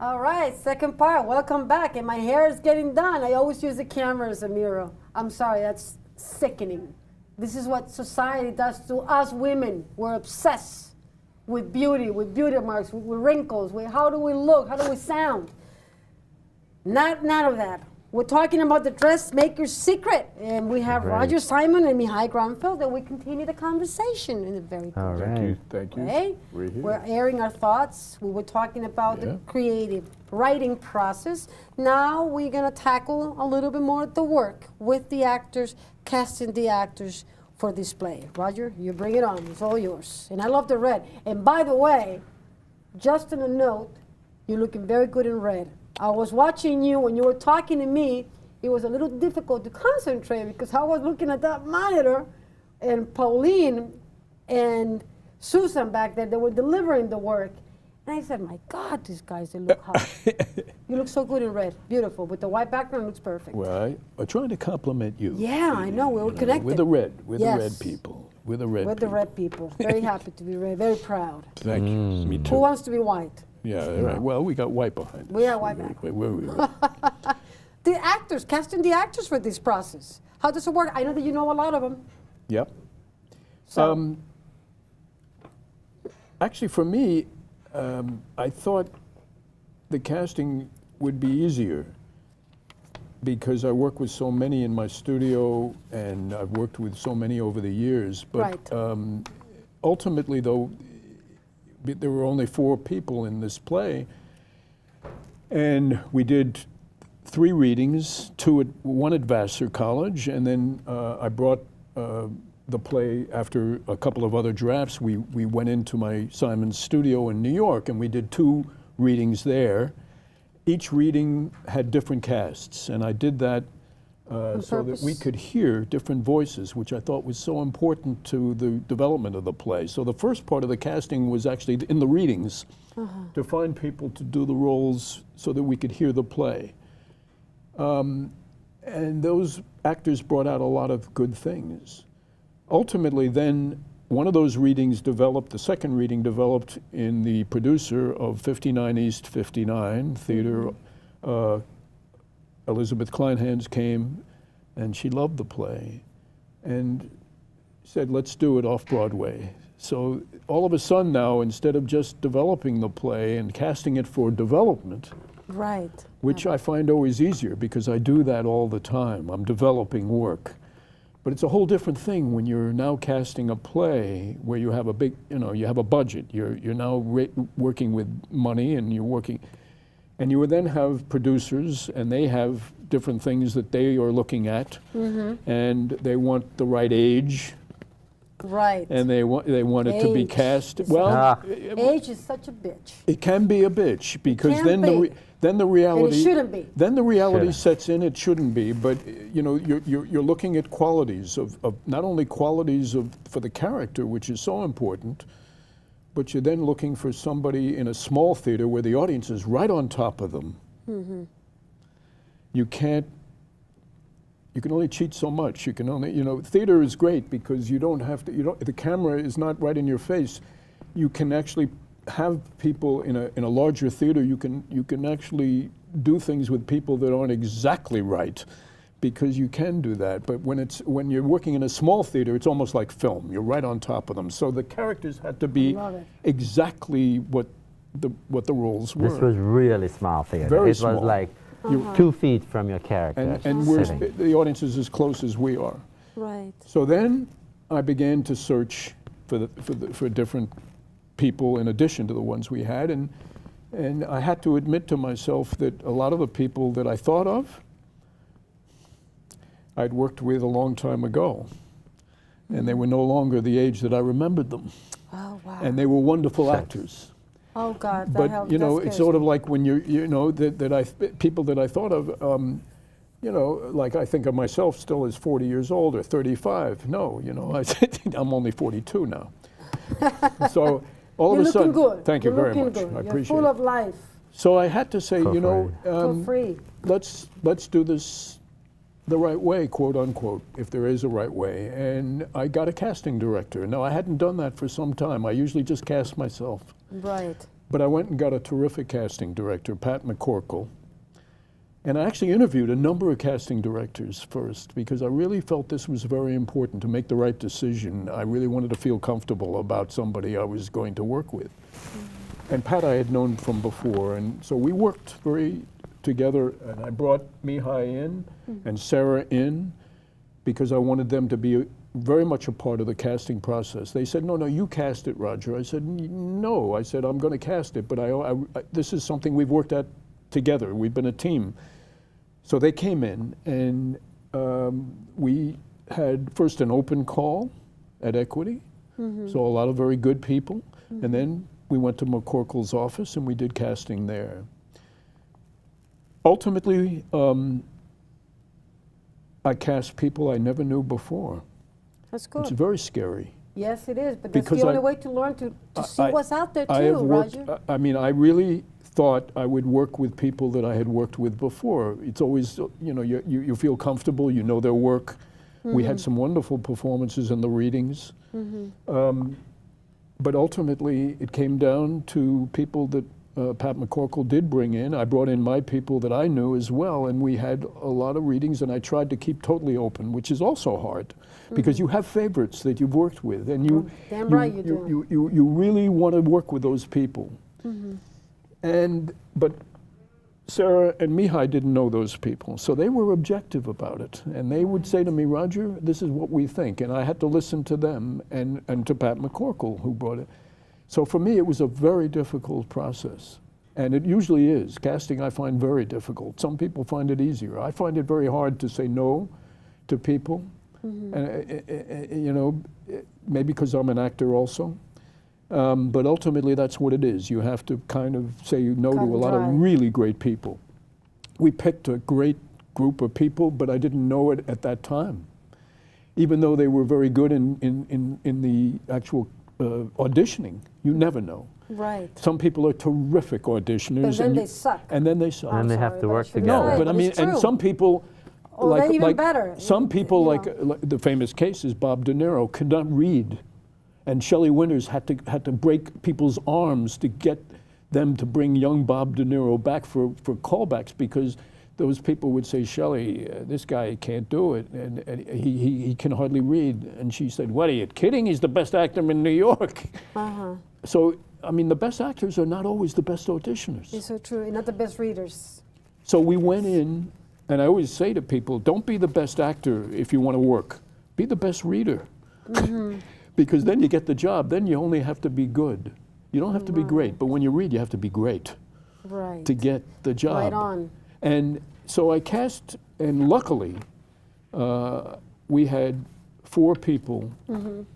All right, second part. Welcome back. And my hair is getting done. I always use the camera as a mirror. I'm sorry, that's sickening. This is what society does to us women. We're obsessed with beauty marks, with wrinkles, with how do we look, how do we sound. None of that. We're talking about the dressmaker's secret. And we have Roger Simon and Mihai Grunfeld, and we continue the conversation in a very All right. Thank you. Thank you. Okay? We're here. We're airing our thoughts. We were talking about the creative writing process. Now we're going to tackle a little bit more the work with the actors, casting the actors for this play. Roger, you bring it on. It's all yours. And I love the red. And by the way, just in a note, you're looking very good in red. I was watching you when you were talking to me. It was a little difficult to concentrate because I was looking at that monitor, and Pauline and Susan back there, they were delivering the work. And I said, my God, these guys, they look hot. You look so good in red. Beautiful. With the white background, looks perfect. Well, I'm trying to compliment you. Yeah, I know. We were connected. With the red. With the red people. With the red With the red people. Very happy to be red. Very proud. Thank you. Me too. Who wants to be white? Yeah, right. Well, we got white behind us. We are white back. The actors, casting the actors for this process. How does it work? I know that you know a lot of them. Yep. So. Actually, for me, I thought the casting would be easier because I work with so many in my studio, and I've worked with so many over the years. But ultimately, though, there were only 4 people in this play, and we did 3 readings, 1 at Vassar College, and then I brought the play after a couple of other drafts. We went into my Simon's studio in New York, and we did 2 readings there. Each reading had different casts, and I did that so that we could hear different voices, which I thought was so important to the development of the play. So the first part of the casting was actually in the readings, to find people to do the roles so that we could hear the play. And those actors brought out a lot of good things. Ultimately, then, one of those readings developed, the second reading developed in the producer of 59 East 59 Theater. Elizabeth Kleinhans came, and she loved the play and said, let's do it off-Broadway. So all of a sudden now, instead of just developing the play and casting it for development, which I find always easier because I do that all the time, I'm developing work. But it's a whole different thing when you're now casting a play where you have a big, you have a budget. You're now working with money, and you're working. And you would then have producers, and they have different things that they are looking at, and they want the right age. Right. And they want it to be cast. Well, age is such a bitch. It can be a bitch because then the reality. And it shouldn't be. Then the reality sets in. It shouldn't be, but you're looking at qualities of not only qualities for the character, which is so important, but you're then looking for somebody in a small theater where the audience is right on top of them. You can only cheat so much. You can only, theater is great because you don't have to, the camera is not right in your face. You can actually have people in a larger theater, you can actually do things with people that aren't exactly right, because you can do that. But when you're working in a small theater, it's almost like film. You're right on top of them. So the characters had to be exactly what the roles were. This was really small theater. Very it small. Was like 2 feet from your character. And the audience is as close as we are. Right. So then I began to search for different people in addition to the ones we had, and I had to admit to myself that a lot of the people that I thought of, I'd worked with a long time ago, and they were no longer the age that I remembered them. Oh, wow. And they were wonderful actors. Oh, God. But it's sort of like when people that I thought of, like I think of myself still as 40 years old or 35. No, I'm only 42 now. So all of a sudden, good. Thank you very much. Good. I appreciate it. You're full of life. So I had to say, For free. let's do this the right way, quote unquote, if there is a right way. And I got a casting director. Now, I hadn't done that for some time. I usually just cast myself. Right. But I went and got a terrific casting director, Pat McCorkle. And I actually interviewed a number of casting directors first because I really felt this was very important to make the right decision. I really wanted to feel comfortable about somebody I was going to work with. And Pat I had known from before, and so we worked very together, and I brought Mihai in and Sarah in because I wanted them to be very much a part of the casting process. They said, no, you cast it, Roger. I said, no. I said, I'm going to cast it, but this is something we've worked at together. We've been a team. So they came in, and we had first an open call at Equity, so a lot of very good people, and then we went to McCorkle's office and we did casting there. Ultimately, I cast people I never knew before. That's good. It's very scary. Yes, it is, but that's Because the only way to learn to see what's out there too, Roger. I mean, I really thought I would work with people that I had worked with before. It's always, you know, you feel comfortable, you know their work. We had some wonderful performances in the readings. But ultimately, it came down to people that Pat McCorkle did bring in. I brought in my people that I knew as well, and we had a lot of readings, and I tried to keep totally open, which is also hard, because you have favorites that you've worked with, and you really want to work with those people. But Sarah and Mihai didn't know those people, so they were objective about it, and they would say to me, Roger, this is what we think, and I had to listen to them and to Pat McCorkle, who brought it. So for me, it was a very difficult process, and it usually is. Casting I find very difficult. Some people find it easier. I find it very hard to say no to people, and, you know, maybe because I'm an actor also. But ultimately, that's what it is. You have to kind of say no to a lot of really great people. We picked a great group of people, but I didn't know it at that time. Even though they were very good in the actual auditioning, you never know. Right. Some people are terrific auditioners. But then they suck. And then they suck. And they have to work together. No, but I mean, and some people, like better. Some people, like the famous case is Bob De Niro, could not read. And Shelley Winters had to break people's arms to get them to bring young Bob De Niro back for callbacks, because those people would say, Shelley, this guy can't do it, and he can hardly read. And she said, what, are you kidding? He's the best actor in New York. So, I mean, the best actors are not always the best auditioners. It's so true, and not the best readers. So we went in, and I always say to people, don't be the best actor if you want to work. Be the best reader. Because then you get the job. Then you only have to be good. You don't have to be great, but when you read, you have to be great to get the job. Right on. And so I cast, and luckily, we had 4 people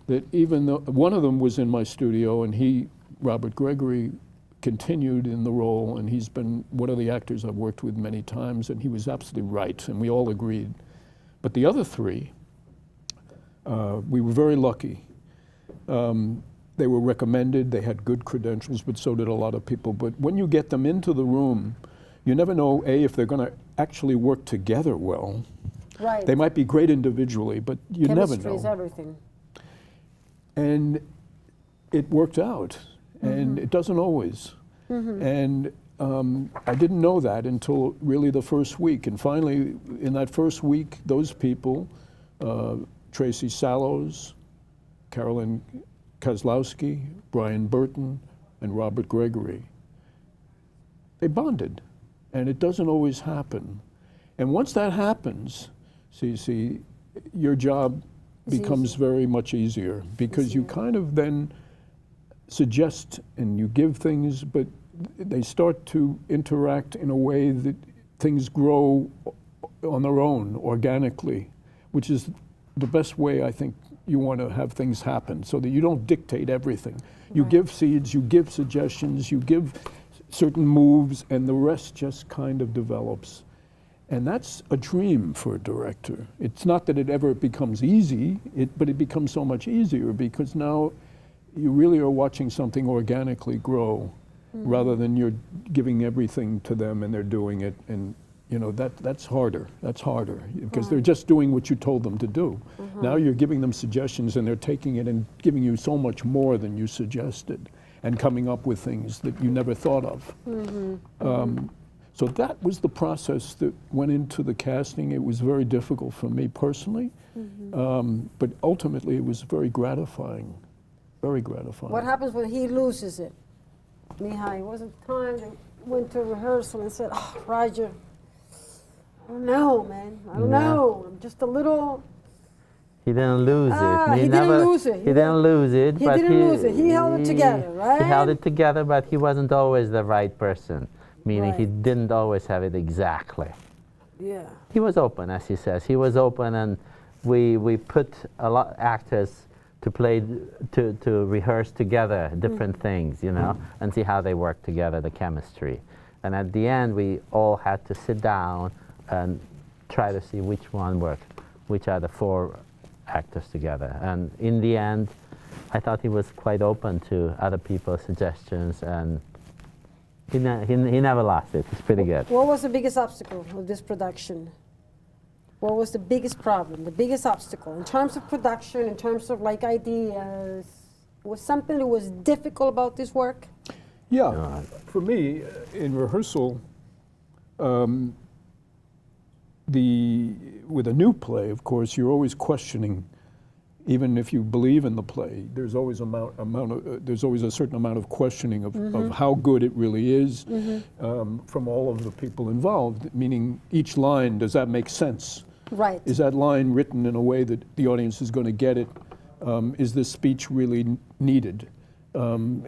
that, even though one of them was in my studio, and Robert Gregory, continued in the role, and he's been one of the actors I've worked with many times, and he was absolutely right, and we all agreed. But the other 3, we were very lucky. They were recommended, they had good credentials, but so did a lot of people. But when you get them into the room, you never know, A, if they're going to actually work together well. Right. They might be great individually, but you never know. Chemistry is everything. And it worked out, and it doesn't always. And I didn't know that until really the first week. And finally, in that first week, those people, Tracy Sallows, Carolyn Kozlowski, Brian Burton, and Robert Gregory, they bonded. And it doesn't always happen. And once that happens, Sissy, your job becomes very much easier, because you kind of then suggest and you give things, but they start to interact in a way that things grow on their own, organically, which is the best way I think you want to have things happen, so that you don't dictate everything. You give seeds, you give suggestions, you give certain moves, and the rest just kind of develops. And that's a dream for a director. It's not that it ever becomes easy, but it becomes so much easier, because now you really are watching something organically grow, rather than you're giving everything to them and they're doing it. And you know, that's harder. That's harder, because they're just doing what you told them to do. Now you're giving them suggestions, and they're taking it and giving you so much more than you suggested. and coming up with things that you never thought of. So that was the process that went into the casting. It was very difficult for me personally, but ultimately it was very gratifying, very gratifying. What happens when he loses it? Mihai, was it time they went to rehearsal and said, oh, Roger, I don't know, man. I don't know. I'm just a little... He didn't lose it. He didn't lose it. He didn't lose it. He didn't lose it. He held it together, right? He held it together, but he wasn't always the right person, meaning he Right. didn't always have it exactly. Yeah. He was open, as he says. He was open, and we put a lot actors to play, to rehearse together different things, you know, and see how they work together, the chemistry. And at the end, we all had to sit down and try to see which one worked, which are the 4 actors together. And in the end, I thought he was quite open to other people's suggestions, and he never lost it. It's pretty good. What was the biggest obstacle of this production? What was the biggest problem, the biggest obstacle in terms of production, in terms of like ideas? Was something that was difficult about this work? Yeah, for me, in rehearsal, with a new play, of course, you're always questioning, even if you believe in the play, there's always there's always a certain amount of questioning of how good it really is from all of the people involved. Meaning, each line, does that make sense? Right. Is that line written in a way that the audience is going to get it? Is this speech really needed? Can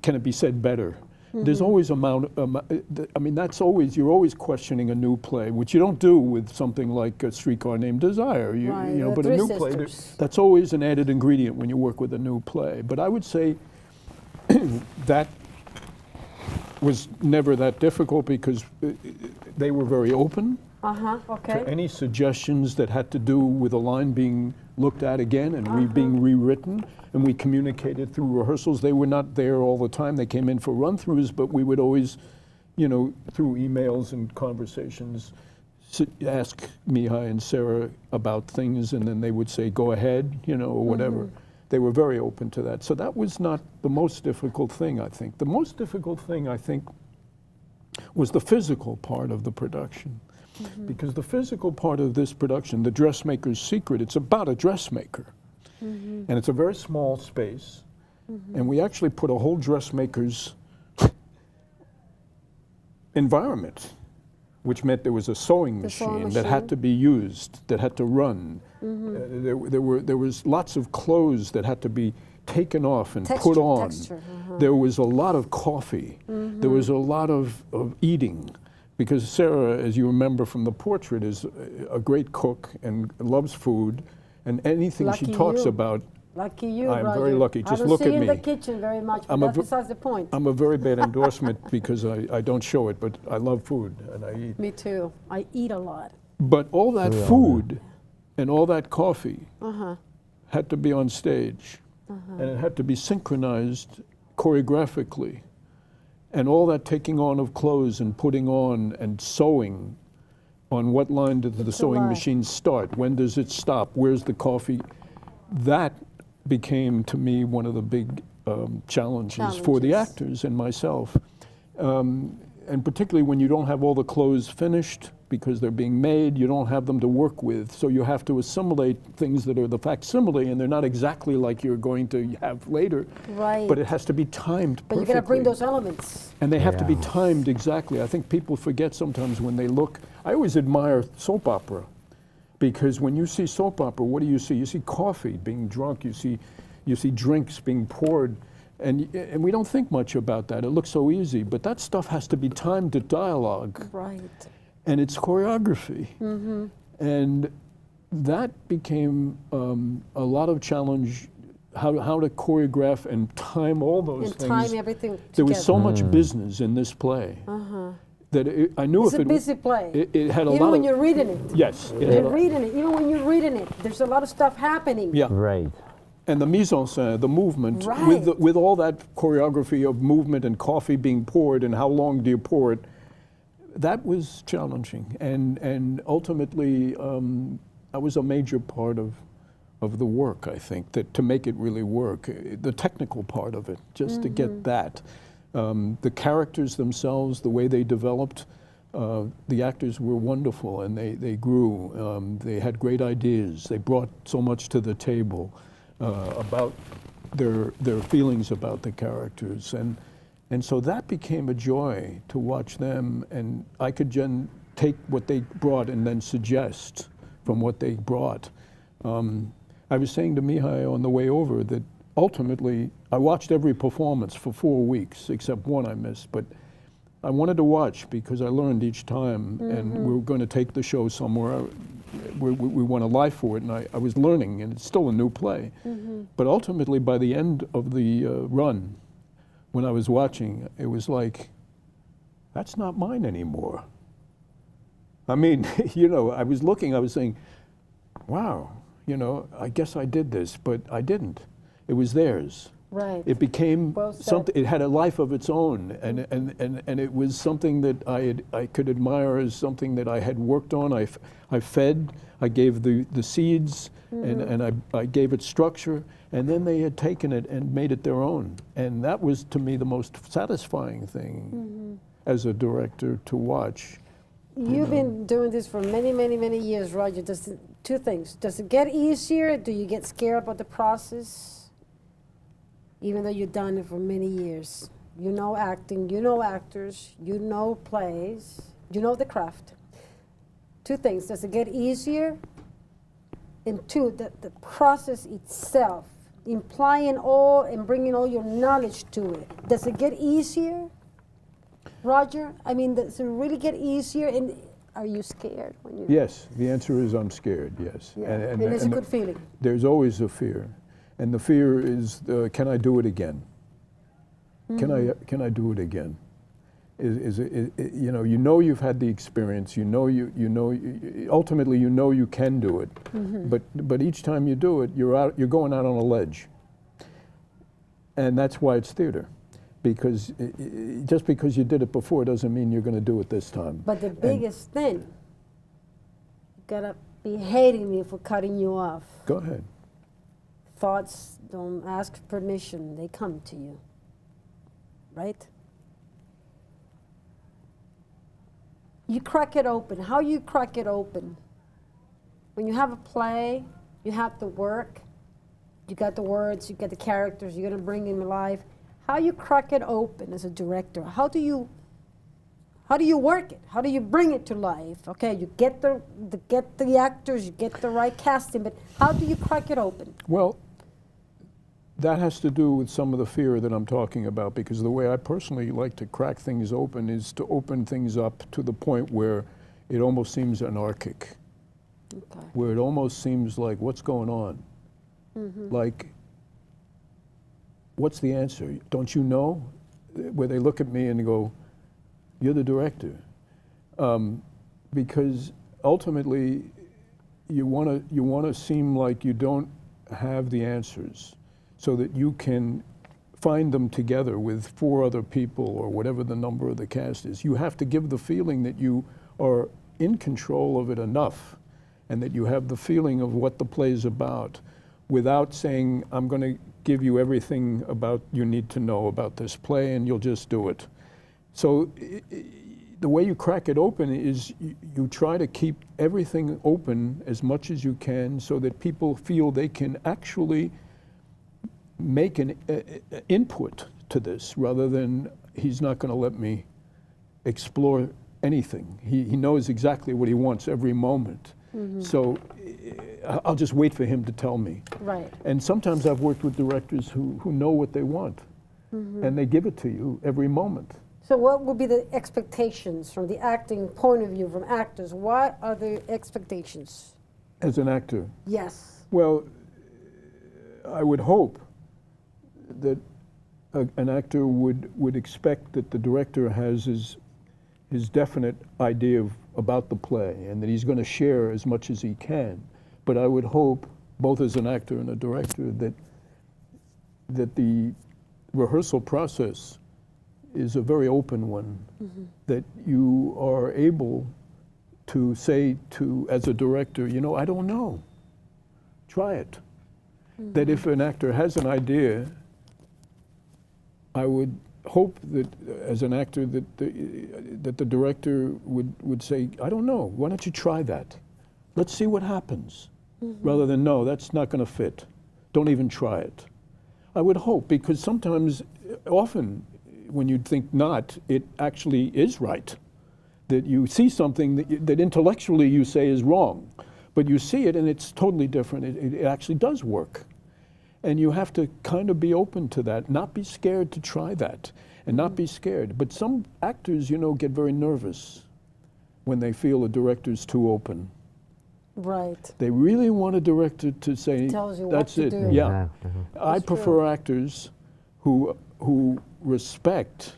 it be said better? There's always I mean, that's always, you're always questioning a new play, which you don't do with something like A Streetcar Named Desire. You know, but a new play, that's always an added ingredient when you work with a new play. But I would say that was never that difficult because they were very open Okay. to any suggestions that had to do with a line being looked at again and being rewritten. And we communicated through rehearsals. They were not there all the time. They came in for run-throughs, but we would always, you know, through emails and conversations, ask Mihai and Sarah about things, and then they would say, go ahead, you know, or whatever. They were very open to that. So that was not the most difficult thing, I think. The most difficult thing, I think, was the physical part of the production. Because the physical part of this production, The Dressmaker's Secret, it's about a dressmaker. And it's a very small space. And we actually put a whole dressmaker's environment, which meant there was a sewing machine that had to be used, that had to run. There was lots of clothes that had to be taken off and put on. There was a lot of coffee. There was a lot of eating. Because Sarah, as you remember from the portrait, is a great cook and loves food. And anything she talks about, Lucky you, I'm Roger. very lucky. Just look at me. I don't see you in the kitchen very much, but that's besides the point. I'm a very bad endorsement because I don't show it, but I love food and I eat. Me too. I eat a lot. But all that food and all that coffee had to be on stage. And it had to be synchronized choreographically. And all that taking on of clothes and putting on and sewing. On what line did the sewing machine start? When does it stop? Where's the coffee? That became, to me, one of the big challenges for the actors and myself. And particularly when you don't have all the clothes finished because they're being made, you don't have them to work with. So you have to assimilate things that are the facsimile, and they're not exactly like you're going to have later. Right. But it has to be timed perfectly. But you got to bring those elements. And they have to be timed exactly. I think people forget sometimes when they look. I always admire soap opera, because when you see soap opera, what do you see? You see coffee being drunk. You see drinks being poured. And we don't think much about that. It looks so easy, but that stuff has to be timed to dialogue. Right. And it's choreography. And that became a lot of challenge, how to choreograph and time all those things. And time everything together. There was so much business in this play that I knew it's if a busy play. It had a lot of... Even when you're reading it. Yes. You're reading it. Even when you're reading it, there's a lot of stuff happening. Yeah. Right. And the mise en scène, the movement, with all that choreography of movement and coffee being poured and how long do you pour it, that was challenging. And ultimately, that was a major part of of the work, I think, that to make it really work. The technical part of it, just to get that. The characters themselves, the way they developed, the actors were wonderful, and they grew. They had great ideas. They brought so much to the table about their feelings about the characters. And so that became a joy to watch them, and I could take what they brought and then suggest from what they brought. I was saying to Mihai on the way over that ultimately I watched every performance for 4 weeks, except one I missed, but I wanted to watch because I learned each time, and we were going to take the show somewhere. We won a life for it, and I was learning, and it's still a new play. But ultimately, by the end of the run, when I was watching, it was like, that's not mine anymore. I mean, you know, I was looking, I was saying, wow, you know, I guess I did this, but I didn't. It was theirs. Right. It became Well said. something, it had a life of its own, and it was something that I could admire as something that I had worked on. I fed, I gave the seeds, and I gave it structure, and then they had taken it and made it their own. And that was, to me, the most satisfying thing as a director to watch. You've been doing this for many, many, many years, Roger. Two things. Does it get easier? Do you get scared about the process? Even though you've done it for many years. You know acting, you know actors, you know plays, you know the craft. Two things. Does it get easier? And two, the process itself, implying all and bringing all your knowledge to it. Does it get easier? Roger, I mean, does it really get easier? And are you scared when you? Yes, the answer is I'm scared, yes. Yeah. And it's a good feeling. There's always a fear. And the fear is, can I do it again? Can I do it again? You know you've had the experience. Ultimately you know you can do it. But each time you do it, you're going out on a ledge. And that's why it's theater. Because just because you did it before doesn't mean you're going to do it this time. But the biggest thing, you gotta be hating me for cutting you off. Go ahead. Thoughts don't ask permission, they come to you. Right? You crack it open. How you crack it open? When you have a play, you have the work, you got the words, you got the characters, you're gonna bring them alive. How you crack it open as a director? How do you work it? How do you bring it to life? Okay, you get the actors, you get the right casting, but how do you crack it open? Well, that has to do with some of the fear that I'm talking about, because the way I personally like to crack things open is to open things up to the point where it almost seems anarchic, where it almost seems like, what's going on? Like, what's the answer? Don't you know? Where they look at me and go, you're the director. Because ultimately, you want to seem like you don't have the answers, so that you can find them together with 4 other people or whatever the number of the cast is. You have to give the feeling that you are in control of it enough, and that you have the feeling of what the play is about, without saying, I'm going to give you everything about you need to know about this play and you'll just do it. So the way you crack it open is you try to keep everything open as much as you can, so that people feel they can actually make an input to this, rather than he's not going to let me explore anything. He knows exactly what he wants every moment. So I'll just wait for him to tell me. Right. And sometimes I've worked with directors who know what they want, and they give it to you every moment. So what would be the expectations from the acting point of view, from actors? What are the expectations? As an actor? Yes. Well, I would hope that an actor would expect that the director has his definite idea about the play, and that he's going to share as much as he can. But I would hope, both as an actor and a director, that the rehearsal process is a very open one, that you are able to say to, as a director, you know, I don't know. Try it. that if an actor has an idea, I would hope that as an actor that the director would say, I don't know, why don't you try that? Let's see what happens. Rather than, no, that's not going to fit. Don't even try it. I would hope, because sometimes, often, when you think not, it actually is right. That you see something that intellectually you say is wrong, but you see it and it's totally different. It actually does work. And you have to kind of be open to that, not be scared to try that, and not be scared. But some actors, you know, get very nervous when they feel a director's too open. Right. They really want a director to say, Tells you what that's to it. do. Yeah. I That's prefer true. actors who respect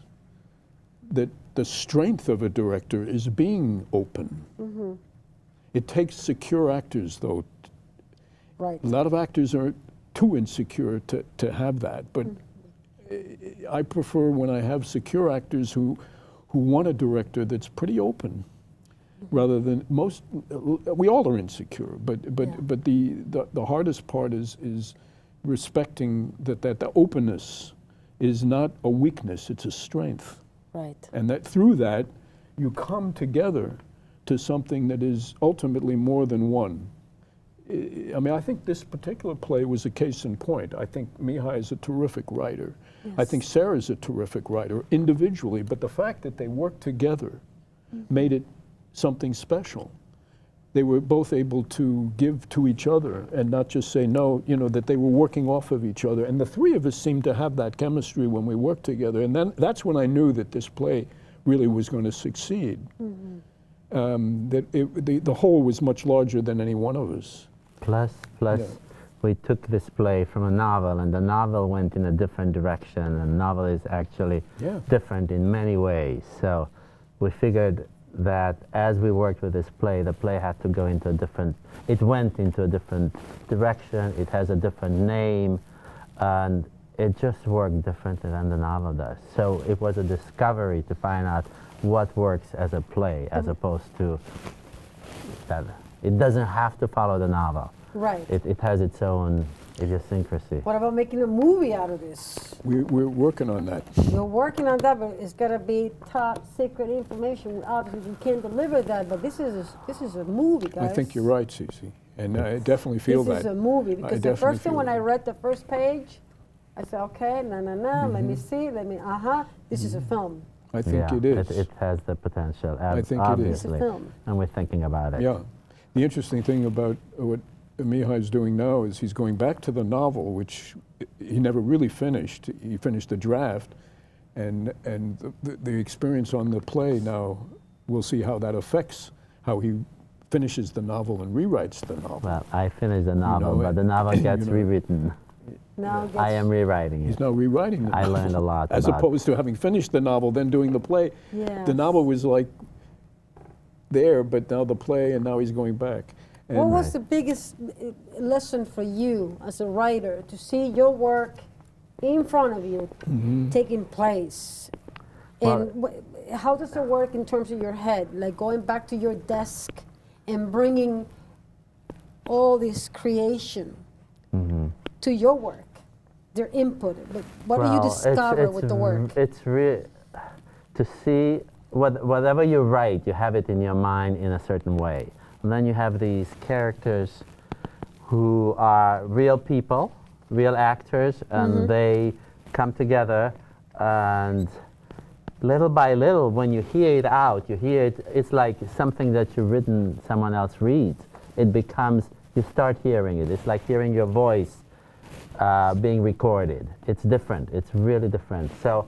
that the strength of a director is being open. It takes secure actors, though. Right. A lot of actors are too insecure to have that, but I prefer when I have secure actors who want a director that's pretty open, rather than most. We all are insecure, but the hardest part is respecting that the openness is not a weakness; it's a strength. Right. And that through that, you come together to something that is ultimately more than one. I mean, I think this particular play was a case in point. I think Mihai is a terrific writer. Yes. I think Sarah's a terrific writer individually, but the fact that they worked together made it something special. They were both able to give to each other and not just say no, you know, that they were working off of each other. And the three of us seemed to have that chemistry when we worked together. And then that's when I knew that this play really was going to succeed. The whole was much larger than any one of us. Plus, Yeah. we took this play from a novel, and the novel went in a different direction, and the novel is actually Yeah. different in many ways. So we figured that as we worked with this play, the play had to go into a different, it went into a different direction, it has a different name, and it just worked differently than the novel does. So it was a discovery to find out what works as a play, as opposed to that. It doesn't have to follow the novel. Right. It has its own idiosyncrasy. What about making a movie out of this? We're working on that. You're working on that, but it's got to be top secret information. Obviously, you can't deliver that, but this is a movie, guys. I think you're right, Sissy, and I definitely feel This that. is a movie, I because the definitely first thing feel when I that. read the first page, I said, okay, let me see, this is a film. I think it is. It has the potential, I think it is. obviously. It's a film. And we're thinking about it. Yeah. The interesting thing about what Mihai's doing now is he's going back to the novel, which he never really finished. He finished the draft, and the experience on the play now, we'll see how that affects how he finishes the novel and rewrites the novel. Well, I finished the novel, know, but the novel gets know. rewritten. Now it I gets- am rewriting He's it. now rewriting the I novel. learned a lot As about opposed to having finished the novel, then doing the play. Yes. The novel was like there, but now the play, and now he's going back. And What was the biggest lesson for you as a writer to see your work in front of you taking place? Well- And how does it work in terms of your head? Like going back to your desk and bringing all this creation to your work, their input. But what do you Well, discover with the work? It's real to see whatever you write, you have it in your mind in a certain way. And then you have these characters who are real people, real actors, and they come together, and little by little, when you hear it out, you hear it, it's like something that you've written, someone else reads. It becomes, you start hearing it. It's like hearing your voice being recorded. It's different. It's really different. So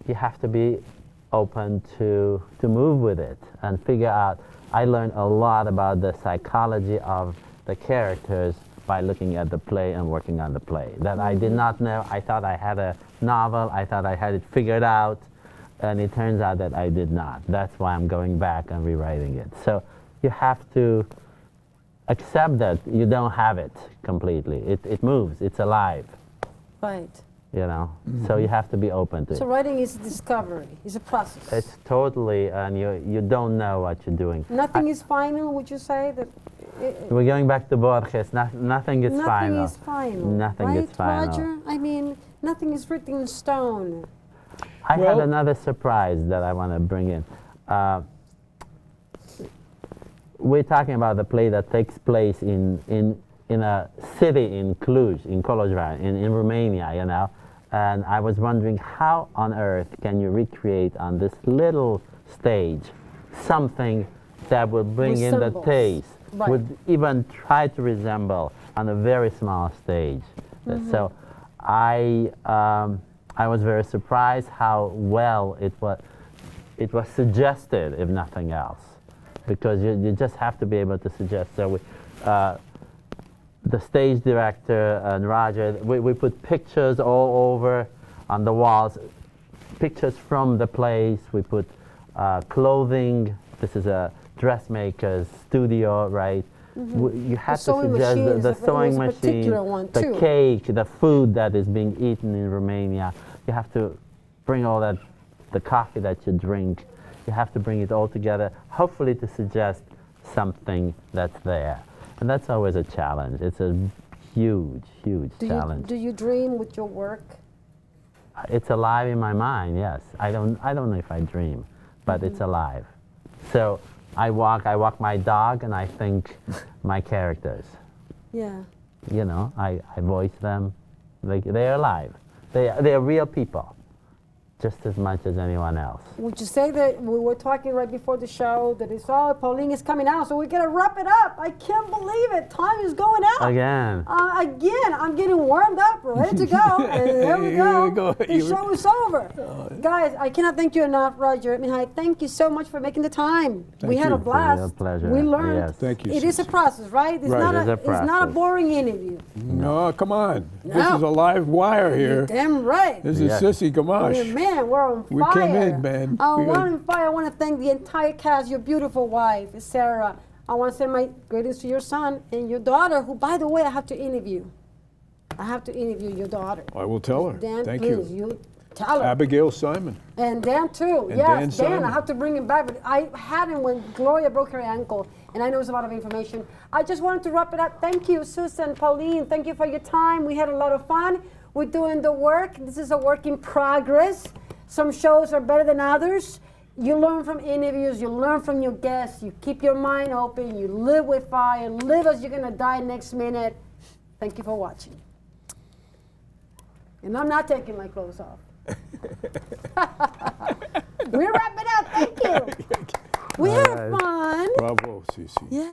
you have to be open to move with it and figure out. I learned a lot about the psychology of the characters by looking at the play and working on the play that I did not know. I thought I had a novel. I thought I had it figured out, and it turns out that I did not. That's why I'm going back and rewriting it. So you have to accept that you don't have it completely. It moves. It's alive. Right. You know. So you have to be open to So it. writing is a discovery. It's a process. It's totally, and you don't know what you're doing. Nothing is final. Would you say that We're going back to Borges. Nothing is final. Nothing is final. Nothing right, is final. Roger? I mean, nothing is written in stone. I Well- have another surprise that I want to bring in. We're talking about the play that takes place in a city in Cluj, in Kolozsvár, in Romania, you know. And I was wondering, how on earth can you recreate on this little stage something that would bring in the Resembles. taste, Right. would even try to resemble on a very small stage. So I was very surprised how well it was suggested, if nothing else, because you just have to be able to suggest. So the stage director and Roger, we put pictures all over on the walls, pictures from the place. We put clothing. This is a dressmaker's studio, right? You have to sewing suggest machine the is a- sewing was a particular machine, one, the too. cake, the food that is being eaten in Romania. You have to bring all that, the coffee that you drink. You have to bring it all together, hopefully to suggest something that's there. And that's always a challenge. It's a huge, huge challenge. Do you dream with your work? It's alive in my mind, yes. I don't know if I dream, but it's alive. So I walk my dog and I think my characters. Yeah. You know, I voice them. They're alive. They're real people, just as much as anyone else. Would you say that we were talking right before the show that it's Pauline is coming out, so we're gonna wrap it up. I can't believe it. Time is going out. Again. Again, I'm getting warmed up, ready to go, and there we Here we go. go. The show is over. Guys, I cannot thank you enough, Roger. Mihai, thank you so much for making the time. We had a you. blast. Real pleasure. We learned. Yes. Thank you, It is a Sissy. process, right? It's Right. not It is a it's not a process. boring interview. No, come on. This No. is a live wire here. Damn right. This Yes. is Sissy Yeah, Gamache. man, we're on We fire. came in, man. We We're got- on fire. I want to thank the entire cast, your beautiful wife, Sarah. I want to send my greetings to your son and your daughter, who, by the way, I have to interview. I have to interview your daughter. I will tell her. Dan, Thank please, you. tell her. Abigail Simon. And Dan too. And Yes, Dan Dan. Simon. I have to bring him back, but I had him when Gloria broke her ankle, and I know it's a lot of information. I just wanted to wrap it up. Thank you, Susan, Pauline. Thank you for your time. We had a lot of fun. We're doing the work. This is a work in progress. Some shows are better than others. You learn from interviews. You learn from your guests. You keep your mind open. You live with fire. Live as you're gonna die next minute. Thank you for watching. And I'm not taking my clothes off. We're wrapping up. Thank you. We All had right. fun. Bravo, Sissy. Yeah.